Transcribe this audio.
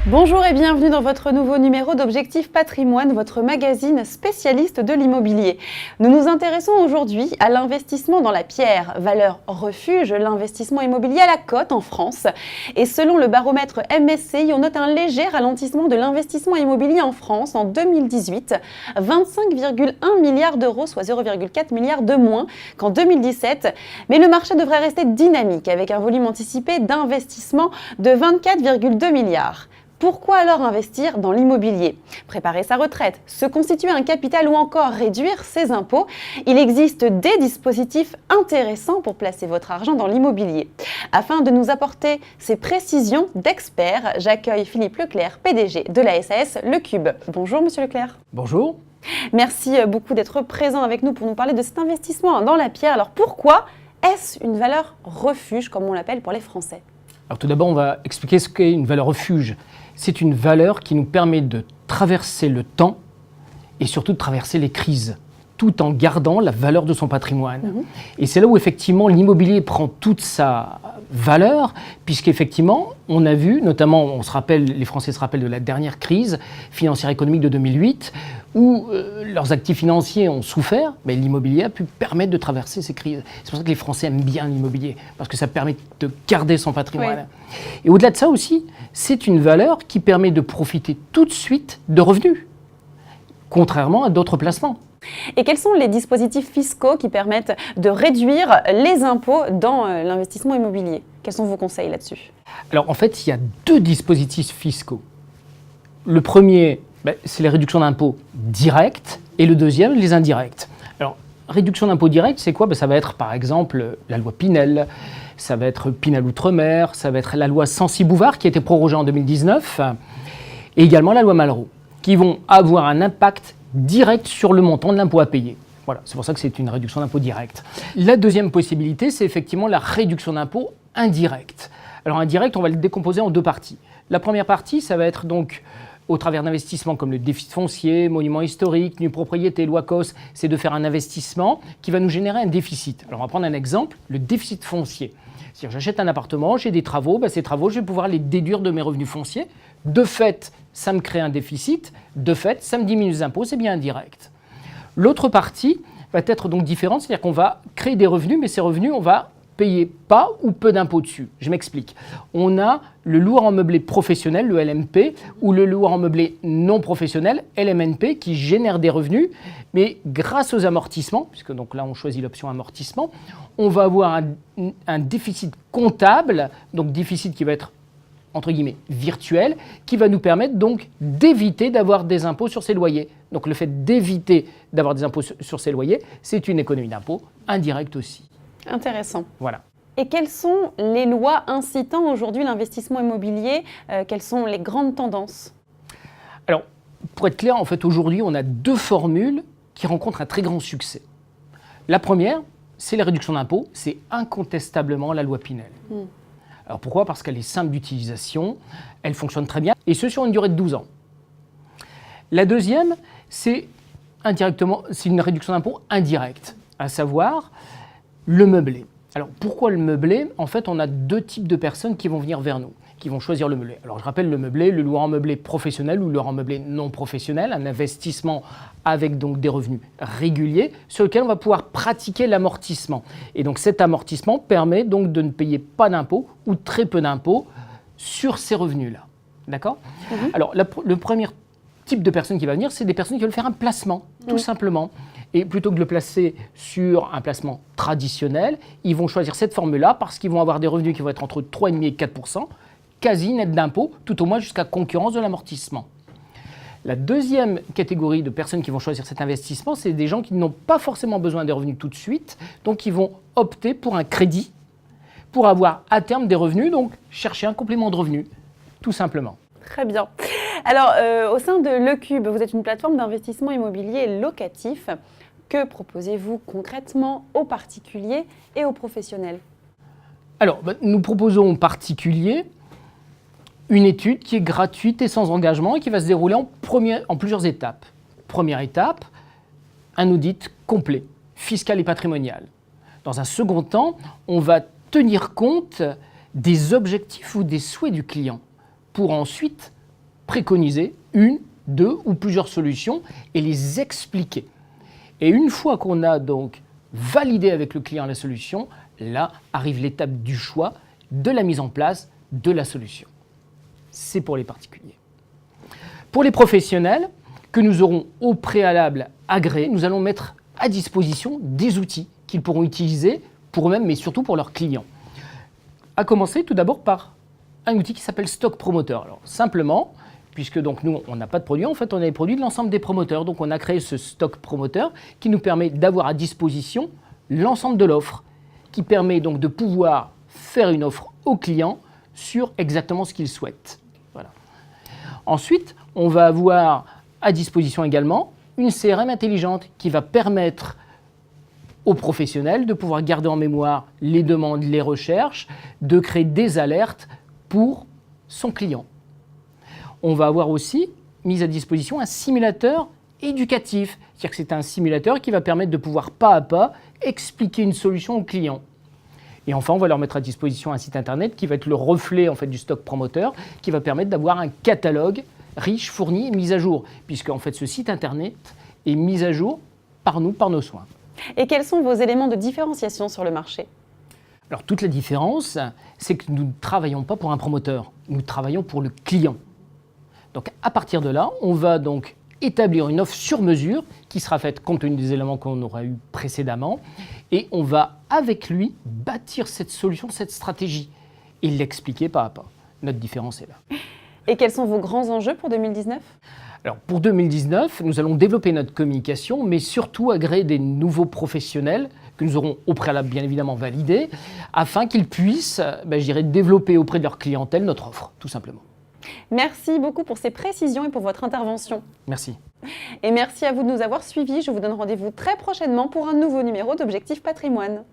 Bonjour et bienvenue dans votre nouveau numéro d'Objectif Patrimoine, votre magazine spécialiste de l'immobilier. Nous nous intéressons aujourd'hui à l'investissement dans la pierre, valeur refuge, l'investissement immobilier à la cote en France. Et selon le baromètre MSCI, on note un léger ralentissement de l'investissement immobilier en France en 2018, 25,1 milliards d'euros, soit 0,4 milliards de moins qu'en 2017. Mais le marché devrait rester dynamique avec un volume anticipé d'investissement de 24,2 milliards. Pourquoi alors investir dans l'immobilier? Préparer sa retraite, se constituer un capital ou encore réduire ses impôts? Il existe des dispositifs intéressants pour placer votre argent dans l'immobilier. Afin de nous apporter ces précisions d'experts, j'accueille Philippe Leclerc, PDG de la SAS Le Cube. Bonjour Monsieur Leclerc. Bonjour. Merci beaucoup d'être présent avec nous pour nous parler de cet investissement dans la pierre. Alors pourquoi est-ce une valeur refuge, comme on l'appelle pour les Français? Alors tout d'abord, on va expliquer ce qu'est une valeur refuge. C'est une valeur qui nous permet de traverser le temps et surtout de traverser les crises, tout en gardant la valeur de son patrimoine. Et c'est là où effectivement l'immobilier prend toute sa valeur, puisqu'effectivement, on a vu, notamment, les Français se rappellent de la dernière crise financière économique de 2008, où leurs actifs financiers ont souffert, mais l'immobilier a pu permettre de traverser ces crises. C'est pour ça que les Français aiment bien l'immobilier, parce que ça permet de garder son patrimoine. Oui. Et au-delà de ça aussi, c'est une valeur qui permet de profiter tout de suite de revenus, contrairement à d'autres placements. Et quels sont les dispositifs fiscaux qui permettent de réduire les impôts dans l'investissement immobilier? Quels sont vos conseils là-dessus? Alors en fait, il y a deux dispositifs fiscaux. Le premier, c'est les réductions d'impôts directes et le deuxième, les indirects. Alors, réduction d'impôts directs, c'est quoi? Ça va être par exemple la loi Pinel, ça va être Pinel Outre-mer, ça va être la loi Censi-Bouvard qui a été prorogée en 2019 et également la loi Malraux qui vont avoir un impact direct sur le montant de l'impôt à payer. Voilà, c'est pour ça que c'est une réduction d'impôt directe. La deuxième possibilité, c'est effectivement la réduction d'impôt indirecte. Alors indirect, on va le décomposer en deux parties. La première partie, ça va être donc au travers d'investissements comme le déficit foncier, monuments historiques, nue propriété, loi COS, c'est de faire un investissement qui va nous générer un déficit. Alors on va prendre un exemple, le déficit foncier. C'est-à-dire j'achète un appartement, j'ai des travaux, ces travaux, je vais pouvoir les déduire de mes revenus fonciers. De fait, ça me crée un déficit. De fait, ça me diminue les impôts, c'est bien indirect. L'autre partie va être donc différente, c'est-à-dire qu'on va créer des revenus, mais ces revenus, on va payer pas ou peu d'impôts dessus. Je m'explique. On a le loueur en meublé professionnel, le LMP, ou le loueur en meublé non professionnel, LMNP, qui génère des revenus, mais grâce aux amortissements, puisque donc là on choisit l'option amortissement, on va avoir un déficit comptable, donc déficit qui va être entre guillemets virtuel, qui va nous permettre donc d'éviter d'avoir des impôts sur ces loyers. Donc le fait d'éviter d'avoir des impôts sur ces loyers, c'est une économie d'impôts indirecte aussi. Intéressant. Voilà. Et quelles sont les lois incitant aujourd'hui l'investissement immobilier? Quelles sont les grandes tendances? Alors, pour être clair, en fait, aujourd'hui, on a deux formules qui rencontrent un très grand succès. La première, c'est les réductions d'impôts. C'est incontestablement la loi Pinel. Alors pourquoi? Parce qu'elle est simple d'utilisation, elle fonctionne très bien, et ce sur une durée de 12 ans. La deuxième, c'est une réduction d'impôt indirecte, à savoir le meublé. Alors pourquoi le meublé? En fait, on a deux types de personnes qui vont venir vers nous, qui vont choisir le meublé. Alors je rappelle le meublé, le loueur en meublé professionnel ou le loueur en meublé non professionnel, un investissement avec donc des revenus réguliers sur lequel on va pouvoir pratiquer l'amortissement. Et donc cet amortissement permet donc de ne payer pas d'impôts ou très peu d'impôts sur ces revenus-là. D'accord? Alors le premier type de personne qui va venir, c'est des personnes qui veulent faire un placement, tout simplement. Et plutôt que de le placer sur un placement traditionnel, ils vont choisir cette formule-là parce qu'ils vont avoir des revenus qui vont être entre 3,5 et 4%, quasi net d'impôt, tout au moins jusqu'à concurrence de l'amortissement. La deuxième catégorie de personnes qui vont choisir cet investissement, c'est des gens qui n'ont pas forcément besoin des revenus tout de suite, donc ils vont opter pour un crédit pour avoir à terme des revenus, donc chercher un complément de revenus, tout simplement. Très bien. Alors, au sein de Le Cube, vous êtes une plateforme d'investissement immobilier locatif. Que proposez-vous concrètement aux particuliers et aux professionnels? Alors, nous proposons aux particuliers une étude qui est gratuite et sans engagement et qui va se dérouler en plusieurs étapes. Première étape, un audit complet, fiscal et patrimonial. Dans un second temps, on va tenir compte des objectifs ou des souhaits du client pour ensuite préconiser une, deux ou plusieurs solutions et les expliquer. Et une fois qu'on a donc validé avec le client la solution, là arrive l'étape du choix, de la mise en place de la solution. C'est pour les particuliers. Pour les professionnels que nous aurons au préalable agréés, nous allons mettre à disposition des outils qu'ils pourront utiliser pour eux-mêmes, mais surtout pour leurs clients. À commencer tout d'abord par un outil qui s'appelle Stock Promoter. Alors simplement, puisque donc nous, on n'a pas de produit, en fait, on a les produits de l'ensemble des promoteurs. Donc on a créé ce Stock Promoter qui nous permet d'avoir à disposition l'ensemble de l'offre, qui permet donc de pouvoir faire une offre au client sur exactement ce qu'il souhaite. Voilà. Ensuite, on va avoir à disposition également une CRM intelligente qui va permettre aux professionnels de pouvoir garder en mémoire les demandes, les recherches, de créer des alertes pour son client. On va avoir aussi mis à disposition un simulateur éducatif. C'est-à-dire que c'est un simulateur qui va permettre de pouvoir pas à pas expliquer une solution au client. Et enfin, on va leur mettre à disposition un site internet qui va être le reflet en fait, du stock promoteur, qui va permettre d'avoir un catalogue riche, fourni et mis à jour, puisque en fait, ce site internet est mis à jour par nous, par nos soins. Et quels sont vos éléments de différenciation sur le marché ? Alors, toute la différence, c'est que nous ne travaillons pas pour un promoteur, nous travaillons pour le client. Donc, à partir de là, on va donc établir une offre sur mesure qui sera faite compte tenu des éléments qu'on aura eu précédemment et on va, avec lui, bâtir cette solution, cette stratégie et l'expliquer pas à pas. Notre différence est là. Et quels sont vos grands enjeux pour 2019 ? Alors, pour 2019, nous allons développer notre communication, mais surtout agréer des nouveaux professionnels que nous aurons au préalable bien évidemment validés, afin qu'ils puissent, développer auprès de leur clientèle notre offre, tout simplement. Merci beaucoup pour ces précisions et pour votre intervention. Merci. Et merci à vous de nous avoir suivis. Je vous donne rendez-vous très prochainement pour un nouveau numéro d'Objectif Patrimoine.